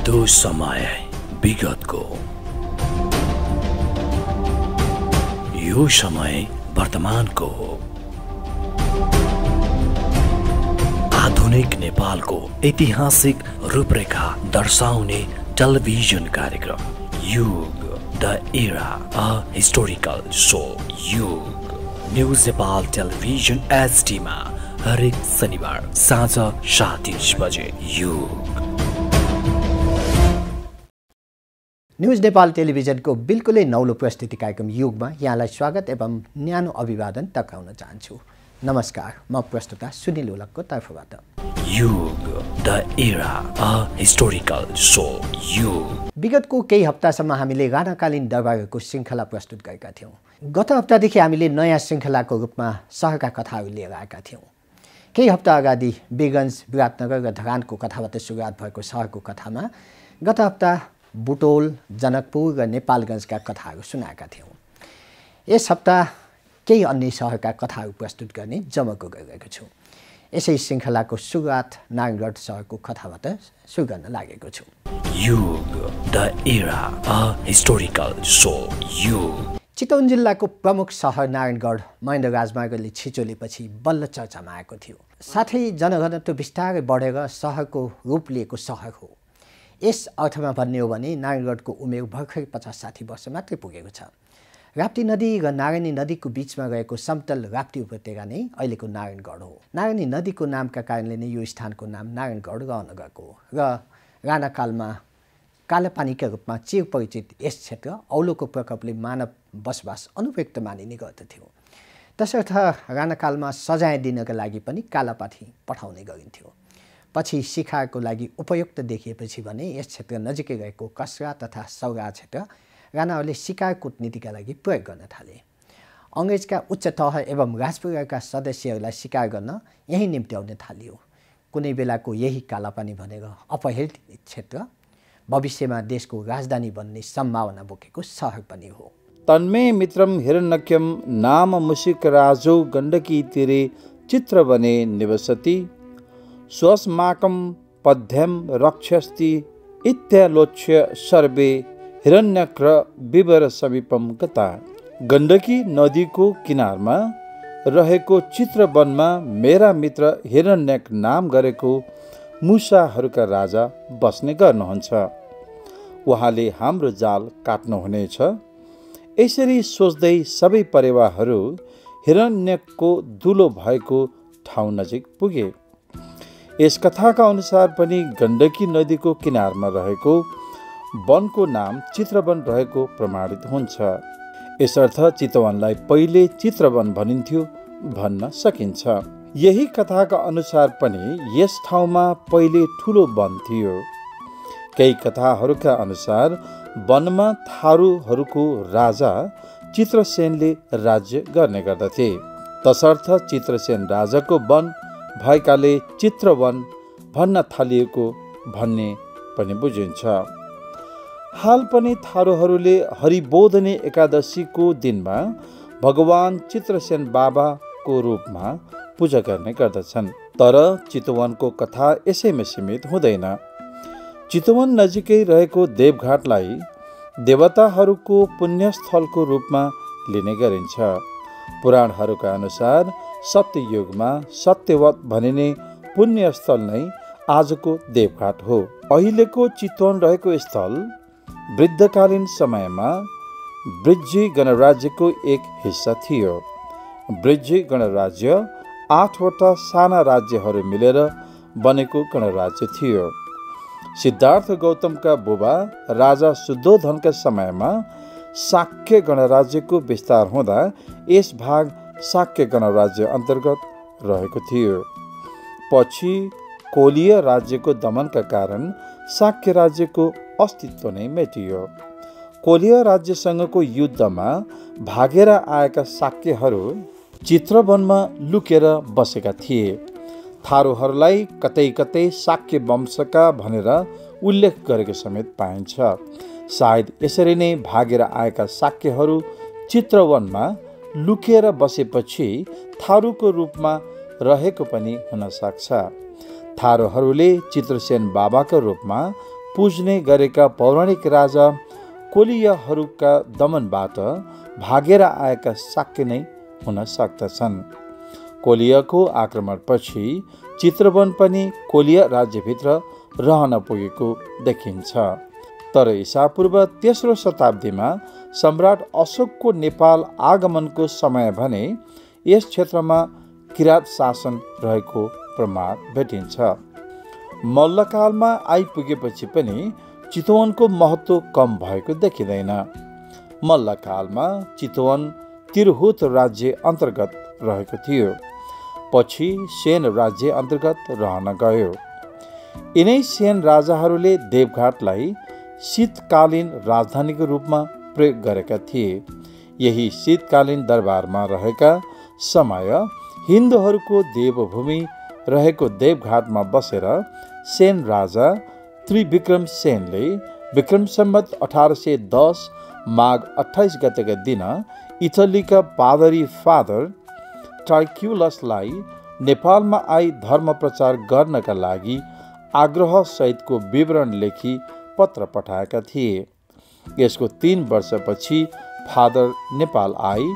दो समय विगतको, यो समय वर्तमानको हो। आधुनिक नेपालको ऐतिहासिक रूपरेखा दर्शाउने टेलिभिजन कार्यक्रम युग, the era, a historical show युग। न्यूज नेपाल टेलिभिजन HD मा हरेक शनिबार साँझ 7:30 बजे युग। न्यूज नेपाल टेलिभिजनको बिल्कुलै नौलो प्रस्तुति कार्यक्रम युगमा यहाँलाई स्वागत एवं न्यानो अभिवादन टक्राउन चाहन्छु। नमस्कार, म प्रस्तुता सुनिल ओलकको तर्फबाट। युग, the era, a historical show युग। विगतको केही हप्तासम्म हामीले राणाकालीन दरबारहरूको श्रृङ्खला प्रस्तुत गरेका थियौँ। गत हप्तादेखि हामीले नयाँ श्रृङ्खलाको रूपमा सहरका कथाहरू लिएर आएका थियौँ। केही हप्ता अगाडि वीरगञ्ज, विराटनगर र धरानको कथाबाट सुरुवात भएको सहरको कथामा गत हप्ता बुटोल, जनकपुर र नेपालगञ्जका कथाहरू सुनाएका थियौँ। यस हप्ता केही अन्य सहरका कथाहरू प्रस्तुत गर्ने जमको गरिरहेको छु। यसै श्रृङ्खलाको सुरुवात नारायणगढ सहरको कथाबाट सुरु गर्न लागेको छु। युग, the era, a historical show युग। चितवन जिल्लाको प्रमुख सहर नारायणगढ महेन्द्र राजमार्गले छिचोलेपछि बल्ल चर्चामा आएको थियो। साथै जनघनत्व बिस्तारै बढेर सहरको रूप लिएको सहर हो। यस अर्थमा भन्ने हो भने नारायणगढको उमेर भर्खरै 50-60 वर्ष मात्रै पुगेको छ। राप्ती नदी र नारायणी नदीको बिचमा रहेको समतल राप्ती उपत्यका नै अहिलेको नारायणगढ हो। नारायणी नदीको नामका कारणले नै यो स्थानको नाम नारायणगढ रहन गएको र राणाकालमा कालापानीका रूपमा चिरपरिचित यस क्षेत्र औलोको प्रकोपले मानव बसोबास अनुपयुक्त मानिने गर्दथ्यो। तसर्थ राणाकालमा सजाय दिनका लागि पनि कालापानी पठाउने गरिन्थ्यो। पछि शिकारको लागि उपयुक्त देखिएपछि भने यस क्षेत्र नजिकै रहेको कसरा तथा सौरा क्षेत्र राणाहरूले शिकार कूटनीतिका लागि प्रयोग गर्न थाले। अङ्ग्रेजका उच्च तह एवं राजपरिवारका सदस्यहरूलाई शिकार गर्न यही निम्त्याउन थालियो। कुनै बेलाको यही कालापानी भनेर अपहेलित क्षेत्र भविष्यमा देशको राजधानी बन्ने सम्भावना बोकेको सहर पनि हो। तन्मे मित्रम हिरण्यक्यम नाम मुसिक राजौ गण्डकी तीरे चित्र बने निवसति स्वस्माकं पद्यम रक्षस्ति इत्यालोच्य सर्वे हिरण्यक्र विवर समीपम गता। गण्डकी नदीको किनारमा रहेको चित्रवनमा मेरा मित्र हिरण्यक नाम गरेको मुसाहरूका राजा बस्ने गर्नुहुन्छ। उहाँले हाम्रो जाल काट्नुहुनेछ। यसरी सोच्दै सबै परेवाहरू हिरण्यकको दुलो भएको ठाउँ नजिक पुगे। यस कथाका अनुसार पनि गण्डकी नदीको किनारमा रहेको वनको नाम चित्रवन रहेको प्रमाणित हुन्छ। यसर्थ चितवनलाई पहिले चित्रवन भनिन्थ्यो भन्न सकिन्छ। यही कथाका अनुसार पनि यस ठाउँमा पहिले ठुलो वन थियो। केही कथाहरूका अनुसार वनमा थारूहरूको राजा चित्रसेनले राज्य गर्ने गर्दथे। तसर्थ चित्रसेन राजाको वन भएकाले चित्रवन भन्न थालिएको भन्ने पनि बुझिन्छ। हाल पनि थारूहरूले हरिबोधनी एकादशीको दिनमा भगवान चित्रसेन बाबाको रूपमा पूजा गर्ने गर्दछन्। तर चितवनको कथा यसैमा सीमित हुँदैन। चितवन नजिकै रहेको देवघाटलाई देवताहरूको पुण्यस्थलको रूपमा लिने गरिन्छ। पुराणहरूका अनुसार सत्ययुगमा सत्यवत भनिने पुण्यस्थल नै आजको देवघाट हो। अहिलेको चितवन रहेको स्थल वृद्धकालीन समयमा वृज्जी गणराज्यको एक हिस्सा थियो। वृज्जी गणराज्य 8वटा साना राज्यहरू मिलेर बनेको गणराज्य थियो। सिद्धार्थ गौतमका बुबा राजा शुद्धोधनका समयमा शाक्य गणराज्यको विस्तार हुँदा यस भाग शाक्य गणराज्य अन्तर्गत रहेको थियो। पछि कोलीय राज्यको दमनका कारण शाक्य राज्यको अस्तित्व नै मेटियो। कोलीय राज्यसँगको युद्धमा भागेर आएका शाक्यहरू चित्रवनमा लुकेर बसेका थिए। थारूहरूलाई कतै कतै शाक्य वंशका भनेर उल्लेख गरेको समेत पाइन्छ। सायद यसरी नै भागेर आएका शाक्यहरू चित्रवनमा लुकेर बसेपछि थारूको रूपमा रहेको पनि हुन सक्छ। थारूहरूले चित्रसेन बाबाको रूपमा पुज्ने गरेका पौराणिक राजा कोलीयहरूका दमनबाट भागेर आएका शाक्य नै हुन सक्दछन्। कोलीयको आक्रमणपछि चित्रवन पनि कोलीय राज्यभित्र रहन पुगेको देखिन्छ। तर ईसापूर्व तेस्रो शताब्दीमा सम्राट अशोकको नेपाल आगमनको समय भने यस क्षेत्रमा किराँत शासन रहेको प्रमाण भेटिन्छ। मल्लकालमा आइपुगेपछि पनि चितवनको महत्त्व कम भएको देखिँदैन। मल्लकालमा चितवन तिरहुत राज्य अन्तर्गत रहेको थियो, पछि सेन राज्य अन्तर्गत रहन गयो। यिनै सेन राजाहरूले देवघाटलाई शीतकालीन राजधानीको रूपमा प्रयोग गरेका थिए। यही शीतकालीन दरबारमा रहेका समय हिन्दूहरूको देवभूमि रहेको देवघाटमा बसेर सेन राजा त्रिविक्रम सेनले विक्रम सम्वत 1810 माघ 28 गतेका दिन इटलीका पादरी फादर ट्राइक्युलसलाई नेपालमा आई धर्म प्रचार गर्नका लागि आग्रह सहितको विवरण लेखी पत्र पठाएका थिए। यसको 3 वर्षपछि फादर नेपाल आई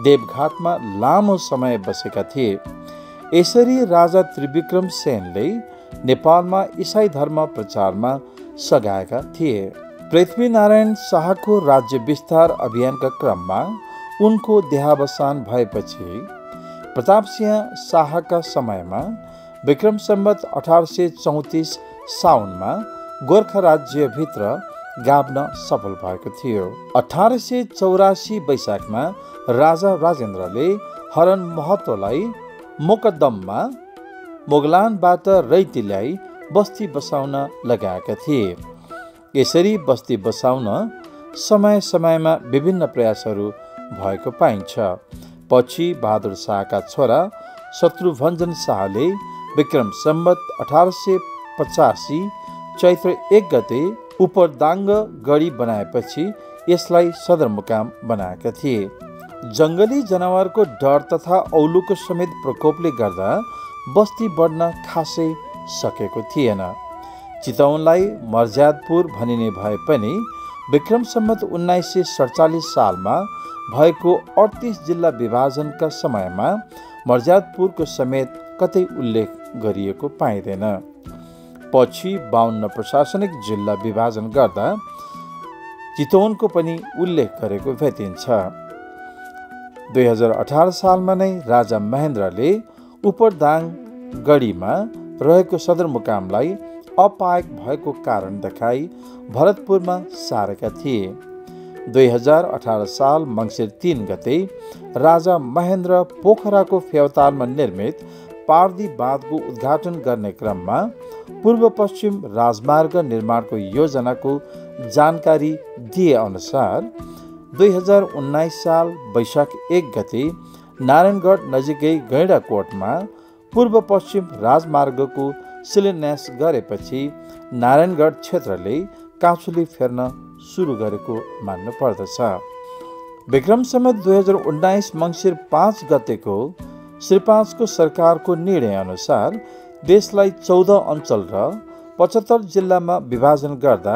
देवघाटमा लामो समय बसेका थिए। यसरी राजा त्रिविक्रम सेनले नेपालमा इसाई धर्म प्रचारमा सघाएका थिए। पृथ्वीनारायण शाहको राज्य विस्तार अभियानका क्रममा उनको देहावसान भएपछि प्रतापसिंह शाहका समयमा विक्रम सम्वत 1834 साउनमा गोर्खा राज्यभित्र गाभ्न सफल भएको थियो। 1884 वैशाखमा राजा राजेन्द्रले हरन महतोलाई मोकद्दममा मोगलानबाट रैती ल्याई बस्ती बसाउन लगाएका थिए। यसरी बस्ती बसाउन समय समयमा विभिन्न प्रयासहरू भएको पाइन्छ। पछि बहादुर शाहका छोरा शत्रुभञ्जन शाहले विक्रम सम्वत 1885 चैत्र 1 गते उपरदाङ्ग गढी बनाएपछि यसलाई सदरमुकाम बनाएका थिए। जङ्गली जनावरको डर तथा औलुको समेत प्रकोपले गर्दा बस्ती बढ्न खासै सकेको थिएन। चितवनलाई मर्ज्यादपुर भनिने भए पनि विक्रम सम्वत 1947 सालमा भएको 38 जिल्ला विभाजनका समयमा मर्ज्यादपुरको समेत कतै उल्लेख गरिएको पाइँदैन। पछि 52 प्रशासनिक जिल्ला विभाजन गर्दा चितवनको पनि उल्लेख गरेको भेटिन्छ। 2018 सालमा नै राजा महेन्द्रले उपरदाङ गढीमा रहेको सदरमुकामलाई अपायक भएको कारण देखाई भरतपुरमा सारेका थिए। 2018 साल मङ्सिर 3 गते राजा महेन्द्र पोखराको फेवातालमा निर्मित पार्दी बाँधको उद्घाटन गर्ने क्रममा पूर्व पश्चिम राजमार्ग निर्माणको योजनाको जानकारी दिए अनुसार 2019 साल वैशाख 1 गते नारायणगढ नजिकै गैँडाकोटमा पूर्व पश्चिम राजमार्गको शिलान्यास गरेपछि नारायणगढ क्षेत्रले काँचुली फेर्न सुरु गरेको मान्नु पर्दछ। विक्रम सम्वत 2019 मङ्सिर 5 गतेको श्री 5 को सरकारको निर्णय अनुसार देशलाई 14 अञ्चल र 75 जिल्लामा विभाजन गर्दा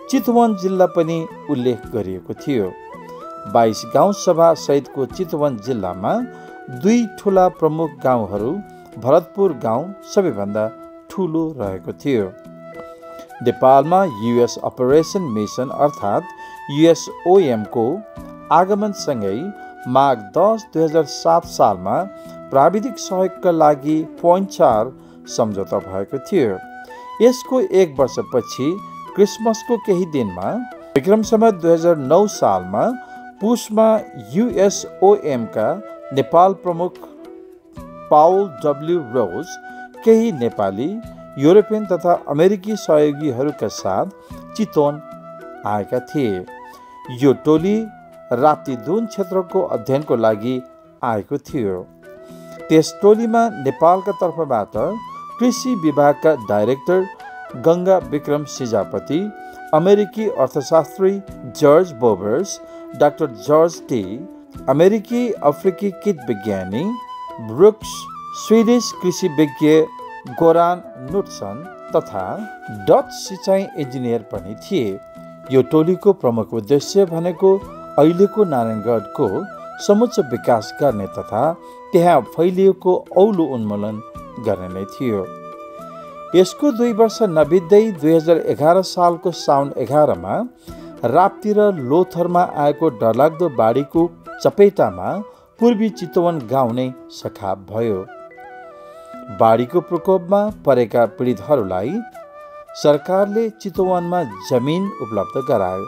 चितवन जिल्ला पनि उल्लेख गरिएको थियो। 22 गाउँ सभा सहितको चितवन जिल्लामा 2 ठुला प्रमुख गाउँहरू भरतपुर गाउँ सबैभन्दा ठुलो रहेको थियो। नेपालमा युएस अपरेसन मिसन अर्थात् USOM को आगमनसँगै माघ 10, 2007 सालमा प्राविधिक सहयोगका लागि पोइन्ट 4 सम्झौता भएको थियो। यसको 1 वर्षपछि क्रिसमसको केही दिनमा विक्रम सम्वत 2009 सालमा पुसमा USOM का नेपाल प्रमुख पाउल W रोज केही नेपाली, युरोपियन तथा अमेरिकी सहयोगीहरूका साथ चितवन आएका थिए। यो टोली राप्तीदुन क्षेत्रको अध्ययनको लागि आएको थियो। त्यस टोलीमा नेपालका तर्फबाट कृषि विभागका डाइरेक्टर गङ्गा विक्रम सिजापति, अमेरिकी अर्थशास्त्री जर्ज बोबर्स, डाक्टर जर्ज टी, अमेरिकी अफ्रिकी कीट विज्ञानी ब्रुक्स, स्विडिश कृषि विज्ञ गोरान नुट्सन तथा डच सिँचाइ इन्जिनियर पनि थिए। यो टोलीको प्रमुख उद्देश्य भनेको अहिलेको नारायणगढको समुच्च विकास गर्ने तथा त्यहाँ फैलिएको औलो उन्मूलन गर्ने नै थियो। यसको 2 वर्ष नबित्दै 2011 सालको साउन 11मा राप्ती र लोथरमा आएको डरलाग्दो बाढीको चपेटामा पूर्वी चितवन गाउँ नै सखाप भयो। बाढीको प्रकोपमा परेका पीडितहरूलाई सरकारले चितवनमा जमिन उपलब्ध गरायो।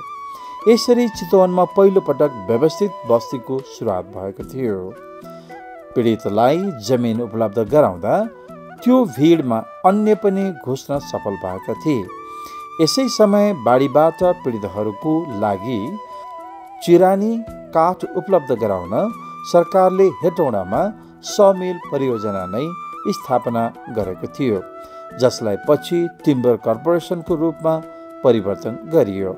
यसरी चितवनमा पहिलो पटक व्यवस्थित बस्तीको सुरुवात भएको थियो। पीडितलाई जमिन उपलब्ध गराउँदा त्यो भिडमा अन्य पनि घुस्न सफल भएका थिए। यसै समय बाढीबाट पीडितहरूको लागि चिरानी काठ उपलब्ध गराउन सरकारले हेटौँडामा समिल परियोजना नै स्थापना गरेको थियो, जसलाई पछि टिम्बर कर्पोरेसनको रूपमा परिवर्तन गरियो।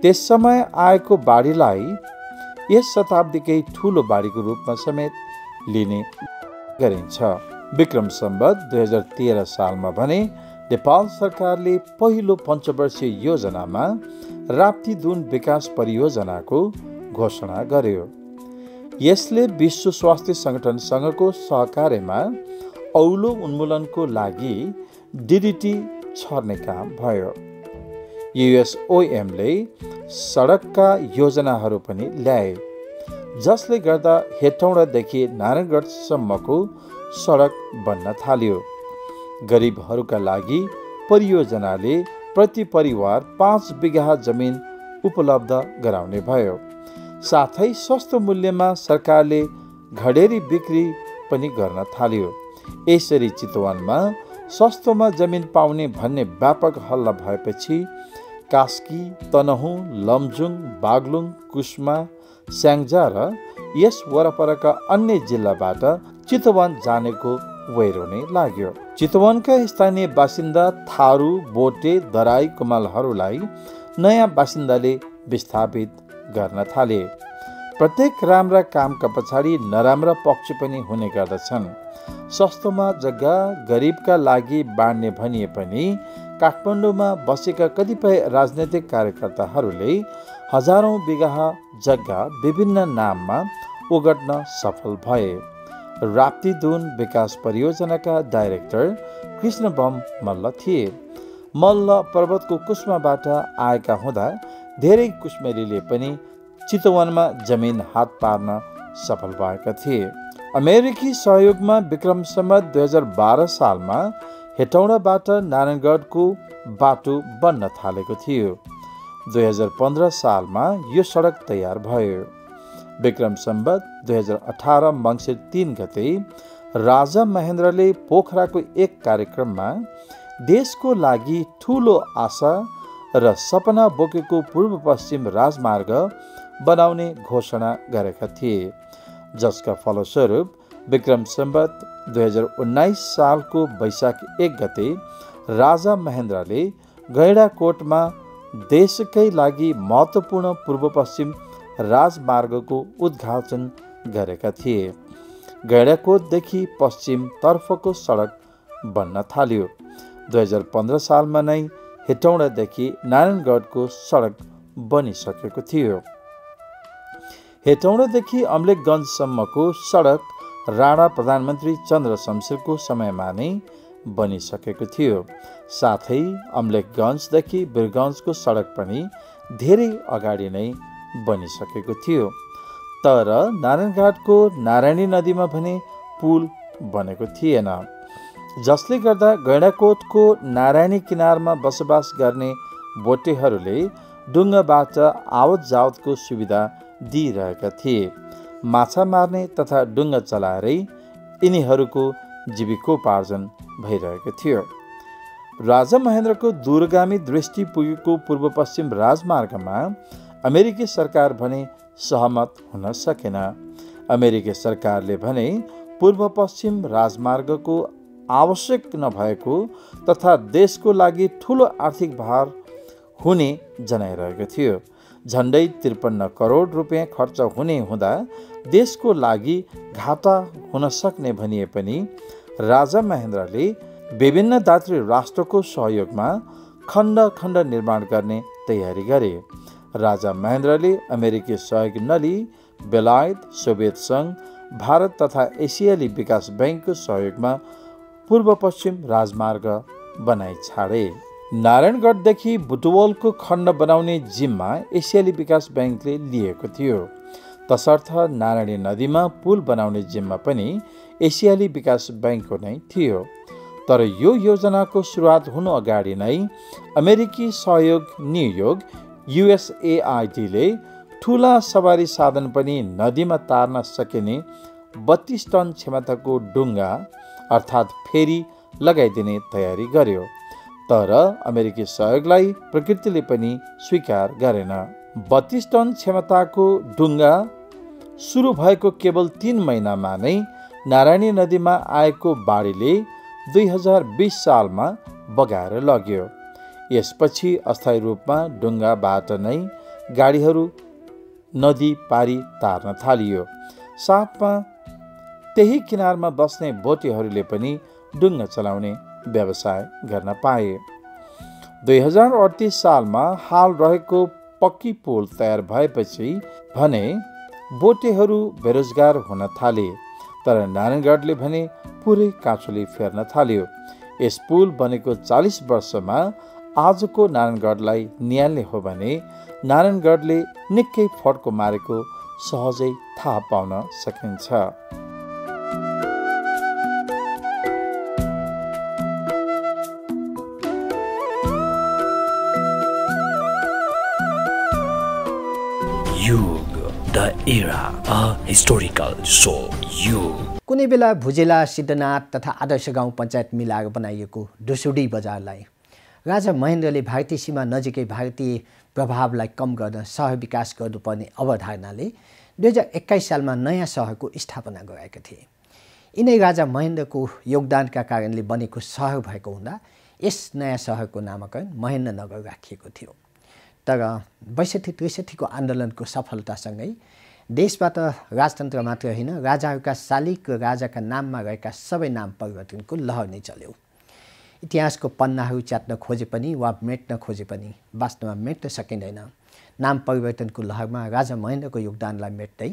त्यस समय आएको बाढीलाई यस शताब्दीकै ठुलो बाढीको रूपमा समेत लिने गरिन्छ। विक्रम सम्वत 2013 सालमा भने नेपाल सरकारले पहिलो पञ्चवर्षीय योजनामा राप्ती दुन विकास परियोजनाको घोषणा गर्यो। यसले विश्व स्वास्थ्य सङ्गठनसँगको सहकार्यमा औलो उन्मूलनको लागि DDT छर्ने काम भयो। USOMले सडकका योजनाहरू पनि ल्याए, जसले गर्दा हेटौँडादेखि नारायणगढसम्मको सडक बन्न थाल्यो। गरिबहरूका लागि परियोजनाले प्रति परिवार 5 बिघा जमिन उपलब्ध गराउने भयो। साथै सस्तो मूल्यमा सरकारले घडेरी बिक्री पनि गर्न थाल्यो। यसरी चितवनमा सस्तोमा जमिन पाउने भन्ने व्यापक हल्ला भएपछि कास्की, तनहुँ, लमजुङ, बागलुङ, कुस्मा, स्याङ्जा र यस वरपरका अन्य जिल्लाबाट चितवन जानेको वैरो नै लाग्यो। चितवनका स्थानीय बासिन्दा थारू, बोटे, दराई, कुमालहरूलाई नयाँ बासिन्दाले विस्थापित गर्न थाले। प्रत्येक राम्रा कामका पछाडि नराम्रा पक्ष पनि हुने गर्दछन्। सस्तोमा जग्गा गरिबका लागि बाँड्ने भनिए पनि काठमाडौँमा बसेका कतिपय राजनैतिक कार्यकर्ताहरूले हजारौं बिघा जग्गा विभिन्न नाममा ओगट्न सफल भए। राप्ती दुन विकास परियोजनाका डाइरेक्टर कृष्णबम मल्ल थिए। मल्ल पर्वतको कुस्माबाट आएका हुँदा धेरै कुस्मेलीले पनि चितवनमा जमिन हात पार्न सफल भएका थिए। अमेरिकी सहयोगमा विक्रम सम्वत 2012 सालमा हेटौँडाबाट नारायणगढको बाटो बन्न थालेको थियो। 2015 सालमा यो सडक तयार भयो। विक्रम सम्वत 2018 मङ्सिर 3 गते राजा महेन्द्रले पोखराको एक कार्यक्रममा देशको लागि ठुलो आशा र सपना बोकेको पूर्व पश्चिम राजमार्ग बनाउने घोषणा गरेका थिए, जसका फलस्वरूप विक्रम सम्वत 2019 सालको वैशाख 1 गते राजा महेन्द्रले गैडाकोटमा देशकै लागि महत्त्वपूर्ण पूर्व पश्चिम राजमार्गको उद्घाटन गरेका थिए। गैडाकोटदेखि पश्चिम तर्फको सडक बन्न थाल्यो। 2015 सालमा नै हेटौँडादेखि नारायणगढको सडक बनिसकेको थियो। हेटौँडादेखि अम्लेखगञ्जसम्मको सडक राणा प्रधानमन्त्री चन्द्र शमशेरको समयमा नै बनिसकेको थियो। साथै अम्लेखगञ्जदेखि वीरगञ्जको सडक पनि धेरै अगाडि नै बनिसकेको थियो। तर नारायणघाटको नारायणी नदीमा भने पुल बनेको थिएन, जसले गर्दा गैडाकोटको नारायणी किनारमा बसोबास गर्ने बोटेहरूले डुङ्गाबाट आवत जावतको सुविधा दिइरहेका थिए। माछा मार्ने तथा डुङ्गा चलाएरै यिनीहरूको जीविकोपार्जन भइरहेको थियो। राजा महेन्द्रको दूरगामी दृष्टि पुगेको पूर्व पश्चिम राजमार्गमा अमेरिकी सरकार भने सहमत हुन सकेन। अमेरिकी सरकारले भने पूर्व पश्चिम राजमार्गको आवश्यक नभएको तथा देशको लागि ठुलो आर्थिक भार हुने जनाइरहेको थियो। झन्डै 53 करोड रुपियाँ खर्च हुने हुँदा देशको लागि घाटा हुन सक्ने भनिए पनि राजा महेन्द्रले विभिन्न दात्री राष्ट्रको सहयोगमा खण्ड खण्ड निर्माण गर्ने तयारी गरे। राजा महेन्द्रले अमेरिकी सहयोग नलिई बेलायत, सोभियत सङ्घ, भारत तथा एसियाली विकास बैङ्कको सहयोगमा पूर्व पश्चिम राजमार्ग बनाइ छाडे। नारायणगढदेखि बुटवलको खण्ड बनाउने जिम्मा एसियाली विकास बैङ्कले लिएको थियो। तसर्थ नारायणी नदीमा पुल बनाउने जिम्मा पनि एसियाली विकास बैङ्कको नै थियो। तर यो योजनाको सुरुवात हुनु अगाडि नै अमेरिकी सहयोग नियोग USAIDले ठुला सवारी साधन पनि नदीमा तार्न सकिने 32 टन क्षमताको डुङ्गा अर्थात् फेरी लगाइदिने तयारी गर्यो। तर अमेरिकी सहयोगलाई प्रकृतिले पनि स्वीकार गरेन। 32 टन क्षमताको डुङ्गा सुरु भएको केवल 3 महिनामा नै नारायणी नदीमा आएको बाढीले 2020 सालमा बगाएर लग्यो। यसपछि अस्थायी रूपमा डुङ्गाबाट नै गाडीहरू नदी पारी तार्न थालियो। साथमा त्यही किनारमा बस्ने बोटीहरूले पनि डुङ्गा चलाउने व्यवसाय गर्न पाए। 2038 सालमा हाल रहेको पक्की पुल तयार भएपछि भने बोटेहरू बेरोजगार हुन थाले। तर नारायणगढले भने पुरै काँचुली फेर्न थाल्यो। यस पुल बनेको 40 वर्षमा आजको नारायणगढलाई निहाल्ने हो भने नारायणगढले निकै फड्को मारेको सहजै थाहा पाउन सकिन्छ। युग the era a historical so युग। कुनै बेला भुजेला, सिद्धनाथ तथा आदर्श गाउँ पञ्चायत मिलाएर बनाइएको डुसुडी बजारलाई राजा महेन्द्रले भारतीय सीमा नजिकै भारतीय प्रभावलाई कम गर्न सहर विकास गर्नुपर्ने अवधारणाले 2021 सालमा नयाँ सहरको स्थापना गराएका थिए। यिनै राजा महेन्द्रको योगदानका कारणले बनेको सहर भएको हुँदा यस नयाँ सहरको नामकरण महेन्द्रनगर राखिएको थियो। तर 62-63को आन्दोलनको सफलतासँगै देशबाट राजतन्त्र मात्र होइन, राजाहरूका शालिग र राजाका नाममा रहेका सबै नाम परिवर्तनको लहर नै चल्यो। इतिहासको पन्नाहरू च्यात्न खोजे पनि वा मेट्न खोजे पनि वास्तवमा मेट्न सकिँदैन। नाम परिवर्तनको लहरमा राजा महेन्द्रको योगदानलाई मेट्दै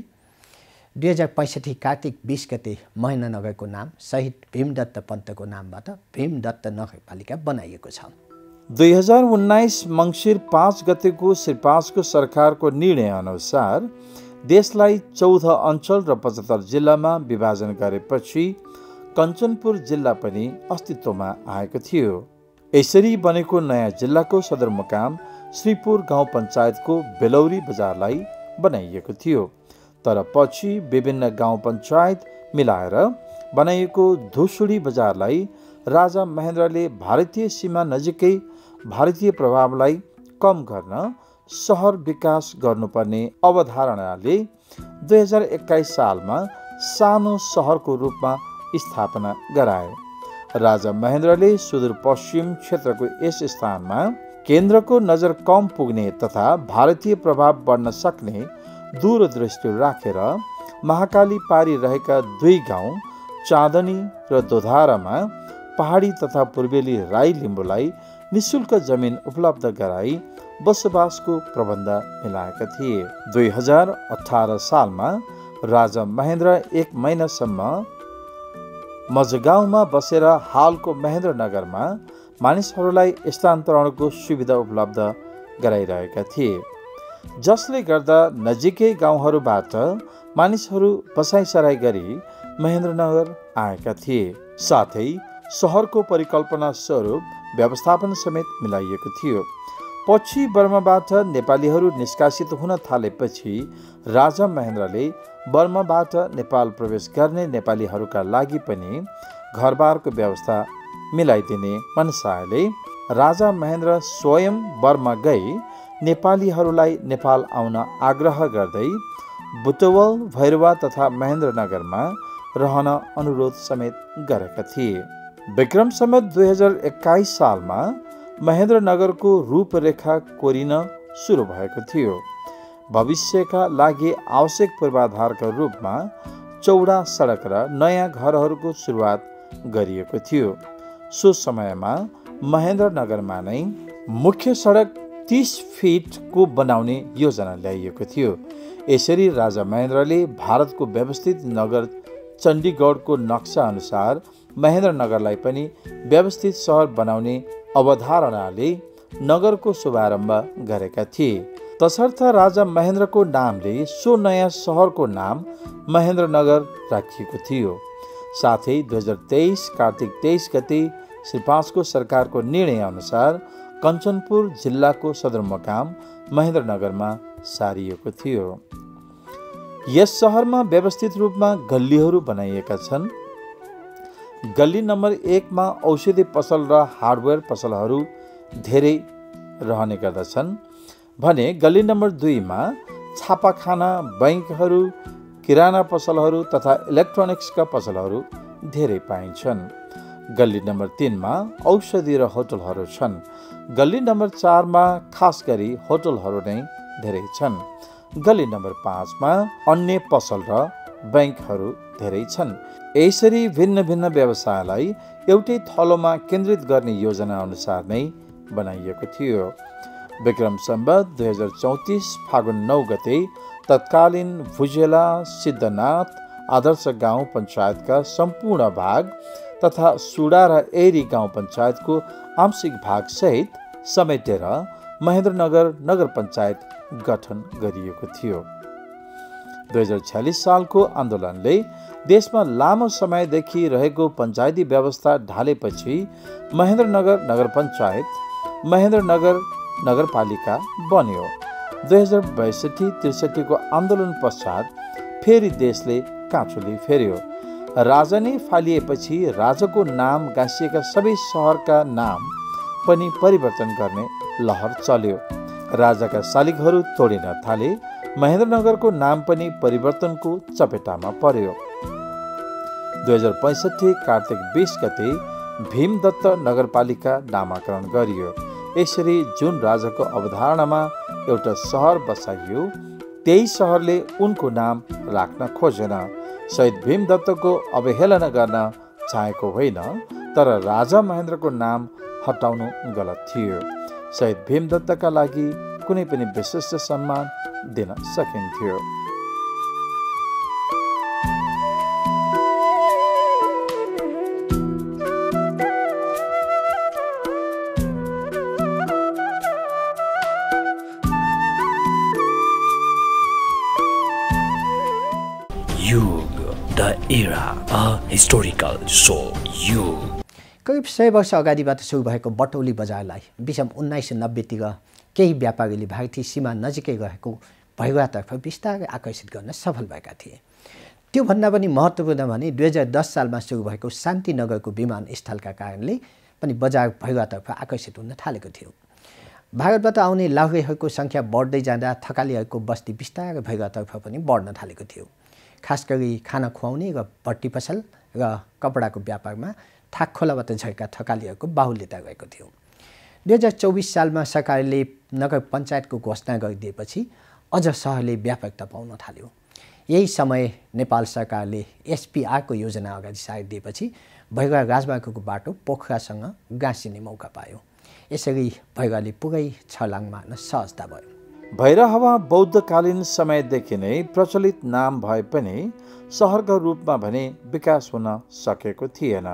2065 कार्तिक 20 गते महेन्द्रनगरको नाम शहीद भीमदत्त पन्तको नामबाट भीमदत्त नगरपालिका बनाइएको छ। 2019 मङ्सिर 5 गतेको श्री 5को सरकारको निर्णय अनुसार देशलाई 14 अञ्चल र 75 जिल्लामा विभाजन गरेपछि कञ्चनपुर जिल्ला पनि अस्तित्वमा आएको थियो। यसरी बनेको नयाँ जिल्लाको सदरमुकाम श्रीपुर गाउँ पञ्चायतको बेलौरी बजारलाई बनाइएको थियो। तर पछि विभिन्न गाउँ पञ्चायत मिलाएर बनाइएको धुसुडी बजारलाई राजा महेन्द्रले भारतीय सीमा नजिकै भारतीय प्रभावलाई कम गर्न सहर विकास गर्नुपर्ने अवधारणाले 2021 सालमा सानो सहरको रूपमा स्थापना गराए। राजा महेन्द्रले सुदूरपश्चिम क्षेत्रको यस स्थानमा केन्द्रको नजर कम पुग्ने तथा भारतीय प्रभाव बढ्न सक्ने दूरदृष्टि राखेर महाकाली पारी रहेका 2 गाउँ चाँदनी र दोधारामा पहाडी तथा पूर्वेली राई लिम्बूलाई निशुल्क जमिन उपलब्ध गराई बसोबासको प्रबन्ध मिलाएका थिए। 2018 सालमा राजा महेन्द्र 1 महिनासम्म मजगाउँमा बसेर हालको महेन्द्रनगरमा मानिसहरूलाई स्थानान्तरणको सुविधा उपलब्ध गराइरहेका थिए, जसले गर्दा नजिकै गाउँहरूबाट मानिसहरू बसाइसराई गरी महेन्द्रनगर आएका थिए। साथै सहरको परिकल्पना स्वरूप व्यवस्थापन समेत मिलाइएको थियो। पछि बर्माबाट नेपालीहरू निष्कासित हुन थालेपछि राजा महेन्द्रले बर्माबाट नेपाल प्रवेश गर्ने नेपालीहरूका लागि पनि घरबारको व्यवस्था मिलाइदिने मनसायले राजा महेन्द्र स्वयं बर्मा गई नेपालीहरूलाई नेपाल आउन आग्रह गर्दै बुटवल, भैरवा तथा महेन्द्रनगरमा रहन अनुरोध समेत गरेका थिए। विक्रम सम्वत 2021 सालमा महेन्द्रनगरको रूपरेखा कोरिन सुरु भएको थियो। भविष्यका लागि आवश्यक पूर्वाधारका रूपमा चौडा सडक र नयाँ घरहरूको सुरुवात गरिएको थियो। सो समयमा महेन्द्रनगरमा नै मुख्य सडक 30 फिटको बनाउने योजना ल्याइएको थियो। यसरी राजा महेन्द्रले भारतको व्यवस्थित नगर चण्डीगढको नक्सा अनुसार महेन्द्रनगरलाई पनि व्यवस्थित सहर बनाउने अवधारणाले नगरको शुभारम्भ गरेका थिए। तसर्थ राजा महेन्द्रको नामले सो नयाँ सहरको नाम महेन्द्रनगर राखिएको थियो। साथै 2023 कार्तिक 23 गते श्री 5को सरकारको निर्णय अनुसार कञ्चनपुर जिल्लाको सदरमुकाम महेन्द्रनगरमा सारिएको थियो। यस सहरमा व्यवस्थित रूपमा गल्लीहरू बनाइएका छन्। गल्ली नम्बर 1 मा औषधि पसल र हार्डवेयर पसलहरू धेरै रहने गर्दछन् भने गल्ली नम्बर 2 मा छापाखाना, बैंकहरू, किराना पसलहरू तथा इलेक्ट्रोनिक्सका पसलहरू धेरै पाइन्छन्। गल्ली नम्बर 3 मा औषधि र होटलहरू छन्। गल्ली नम्बर 4 मा खास गरी होटलहरू नै धेरै छन्। गल्ली नम्बर 5 मा अन्य पसल र बैंकहरू धेरै छन्। यसरी भिन्न भिन्न व्यवसायलाई एउटै थलोमा केन्द्रित गर्ने योजना अनुसार नै बनाइएको थियो। विक्रम सम्वत 2034 फागुन 9 गते तत्कालीन भुजेला सिद्धनाथ आदर्श गाउँ पञ्चायतका सम्पूर्ण भाग तथा सुडा र एरी गाउँ पञ्चायतको आंशिक भाग सहित समेटेर महेन्द्रनगर नगर पञ्चायत गठन गरिएको थियो। 2046 सालको आन्दोलनले देशमा लामो समयदेखि रहेको पञ्चायती व्यवस्था ढालेपछि महेन्द्रनगर नगर पञ्चायत महेन्द्रनगर नगरपालिका बन्यो। 2062-63 को आन्दोलन पश्चात फेरि देशले काँचुली फेर्यो। राजा नै फालिएपछि राजाको नाम गाँसिएका सबै सहरका नाम पनि परिवर्तन गर्ने लहर चल्यो। राजाका शालिगहरू तोडिन थाले। महेन्द्रनगरको नाम पनि परिवर्तनको चपेटामा पर्यो। 2065 कार्तिक 20 गते भीमदत्त नगरपालिका नामाकरण गरियो। यसरी जुन राजाको अवधारणामा एउटा सहर बसाइयो त्यही सहरले उनको नाम राख्न खोजेन। शहीद भीमदत्तको अवहेलना गर्न चाहेको होइन, तर राजा महेन्द्रको नाम हटाउनु गलत थियो। शहीद भीमदत्तका लागि कुनै पनि विशिष्ट सम्मान दिन सकिन्थ्यो। युग, the era, a historical show. युग करिब 100 वर्ष अगाडिबाट सुरु भएको बटौली बजारलाई विषम 1990तिर केही व्यापारीले भारतीय सीमा नजिकै रहेको भैरवातर्फ बिस्तारै आकर्षित गर्न सफल भएका थिए। त्योभन्दा पनि महत्त्वपूर्ण भने 2010 सालमा सुरु भएको शान्तिनगरको विमानस्थलका कारणले पनि बजार भैरवातर्फ आकर्षित हुन थालेको थियो। भारतबाट आउने लाहुरेहरूको सङ्ख्या बढ्दै जाँदा थकालीहरूको बस्ती बिस्तारै भैरवातर्फ पनि बढ्न थालेको थियो। खास गरी खाना खुवाउने र भट्टी पसल र कपडाको व्यापारमा थाक खोलाबाट झरेका थकालीहरूको बाहुल्यता रहेको थियो। 2024 सालमा सरकारले नगर पञ्चायतको घोषणा गरिदिएपछि अझ सहरले व्यापकता पाउन थाल्यो। यही समय नेपाल सरकारले एसपीआरको योजना अगाडि सारिदिएपछि भैरवा राजमार्गको बाटो पोखरासँग गाँसिने मौका पायो। यसरी भैरवाले पुरै छलाङ मार्न सहजता भयो। भैरहवा बौद्धकालीन समयदेखि नै प्रचलित नाम भए पनि सहरको रूपमा भने विकास हुन सकेको थिएन।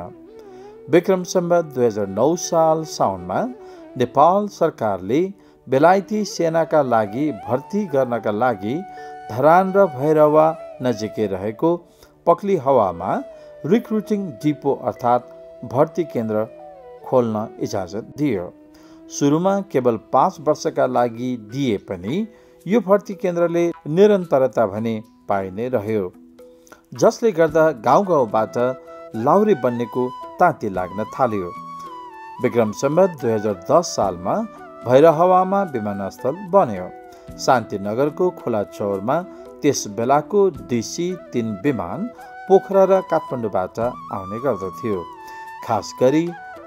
विक्रम सम्वत 2009 साल साउनमा नेपाल सरकारले बेलायती सेनाका लागि भर्ती गर्नका लागि धरान र भैरहवा नजिकै रहेको पक्ली हवामा रिक्रुटिङ डिपो अर्थात् भर्ती केन्द्र खोल्न इजाजत दियो। सुरुमा केवल 5 वर्षका लागि दिए पनि यो भर्ती केन्द्रले निरन्तरता भने पाइ नै रह्यो, जसले गर्दा गाउँ गाउँबाट लाहुरे बन्नेको ताती लाग्न थाल्यो। विक्रम सम्वत 2010 सालमा भैरहवामा विमानस्थल बन्यो। शान्तिनगरको खुला चौरमा त्यस बेलाको DC-3 विमान पोखरा र काठमाडौँबाट आउने गर्दथ्यो। खास गरी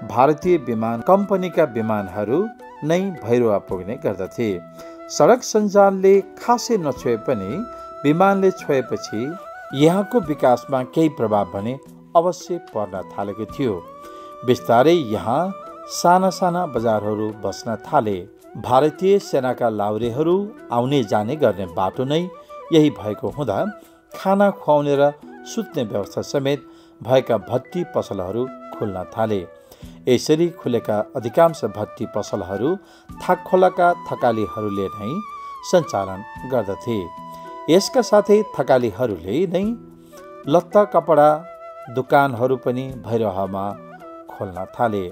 भारतीय विमान कम्पनीका विमानहरू नै भैरवा पुग्ने गर्दथे। सडक सञ्जालले खासै नछोए पनि विमानले छोएपछि यहाँको विकासमा केही प्रभाव भने अवश्य पर्न थालेको थियो। बिस्तारै यहाँ साना साना बजारहरू बस्न थाले। भारतीय सेनाका लाउरेहरू आउने जाने गर्ने बाटो नै यही भएको हुँदा खाना खुवाउने र सुत्ने व्यवस्था समेत भएका भट्टी पसलहरू खुल्न थाले। यसरी खुलेका अधिकांश भट्टी पसलहरू थाकखोलाका थकालीहरूले नै सञ्चालन गर्दथे। यसका साथै थकालीहरूले नै लत्ता कपडा दोकानहरू पनि भैरहवामा खोल्न थाले।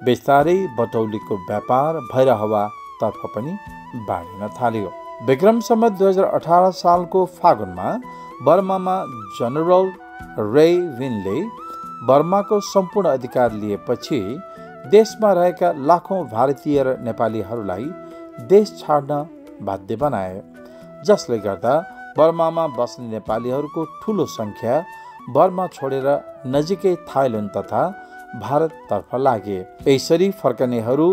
बिस्तारै बटौलीको व्यापार भैरहवातर्फ पनि बाँडिन थाल्यो। विक्रम सम्वत 2018 सालको फागुनमा बर्मामा जनरल रे विनले बर्माको सम्पूर्ण अधिकार लिएपछि देशमा रहेका लाखौं भारतीय र नेपालीहरूलाई देश छाड्न बाध्य बनाए, जसले गर्दा बर्मामा बस्ने नेपालीहरूको ठूलो संख्या बर्मा छोडेर नजिकै थाइल्यान्ड तथा भारततर्फ लागे। यसरी फर्कनेहरू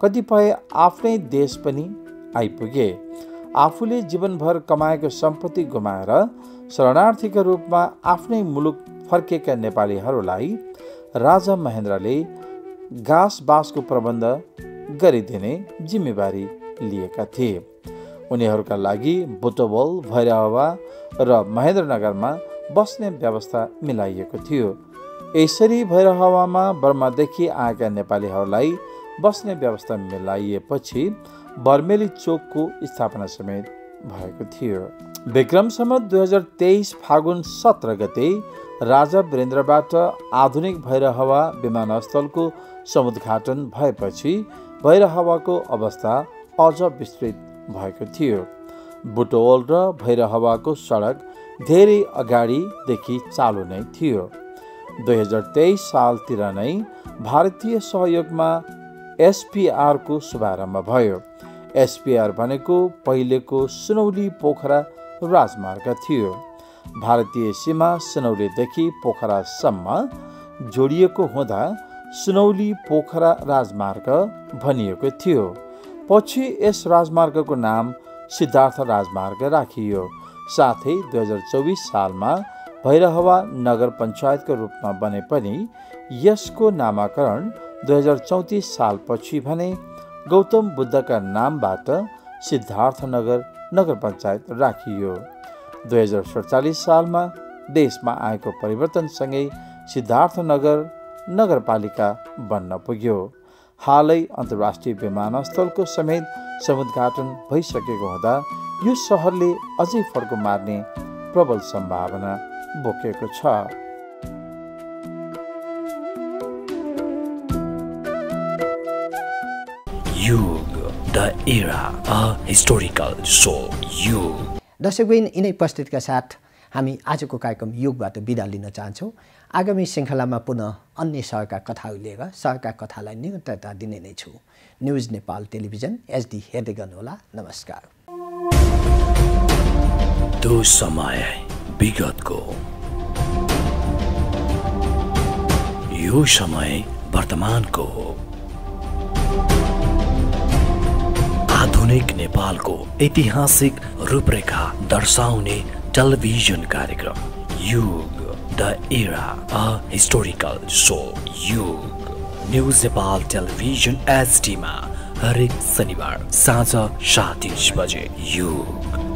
कतिपय आफ्नै देश पनि आइपुगे। आफूले जीवनभर कमाएको सम्पत्ति गुमाएर शरणार्थीका रूपमा आफ्नै मुलुक फर्केका नेपालीहरूलाई राजा महेन्द्रले घाँस बाँसको प्रबन्ध गरिदिने जिम्मेवारी लिएका थिए। उनीहरूका लागि बुटवल, भैरहवा र महेन्द्रनगरमा बस्ने व्यवस्था मिलाइएको थियो। यसरी भैरहवामा बर्मादेखि आएका नेपालीहरूलाई बस्ने व्यवस्था मिलाइएपछि बर्मेली चोकको स्थापना समेत भएको थियो। विक्रम सम्वत 2023 फागुन 17 गते राजा वीरेन्द्रबाट आधुनिक भैरहवा विमानस्थलको समुद्घाटन भएपछि भैरहवाको अवस्था अझ विस्तृत भएको थियो। बुटवल र भैरहवाको सडक धेरै अगाडिदेखि चालु नै थियो। 2023 सालतिर नै भारतीय सहयोगमा एसपीआरको शुभारम्भ भयो। एसपीआर भनेको पहिलेको सुनौली पोखरा राजमार्ग थियो। भारतीय सीमा सुनौलीदेखि पोखरासम्म जोडिएको हुँदा सुनौली पोखरा राजमार्ग भनिएको थियो। पछि यस राजमार्गको नाम सिद्धार्थ राजमार्ग राखियो। साथै 2024 सालमा भैरहवा नगर पञ्चायतको रूपमा बने पनि यसको नामाकरण 2034 सालपछि भने गौतम बुद्धका नामबाट सिद्धार्थ नगर नगर पञ्चायत राखियो। 2047 सालमा देशमा आएको परिवर्तनसँगै सिद्धार्थ नगर नगरपालिका बन्न पुग्यो। हालै अन्तर्राष्ट्रिय विमानस्थलको समेत समुद्घाटन भइसकेको हुँदा यो सहरले अझै फड्को मार्ने प्रबल सम्भावना बोकेको छ। युग the era, a historical so युग। दर्शकबिन, यिनै प्रस्तुतिका साथ हामी आजको कार्यक्रम युगबाट बिदा लिन चाहन्छौँ। आगामी श्रृङ्खलामा पुनः अन्य सहरका कथाहरू लिएर सहरका कथालाई निरन्तरता दिने नै छु। न्युज नेपाल टेलिभिजन एचडी हेर्दै गर्नुहोला। नमस्कार। त्यो समय विगतको, यो समय वर्तमानको हो। आधुनिक नेपालको ऐतिहासिक रूपरेखा दर्शाउने टेलिभिजन कार्यक्रम युग the era, a historical so युग। न्युज नेपाल टेलिभिजन एचडीमा हरेक शनिबार साँझ 7:30 बजे युग।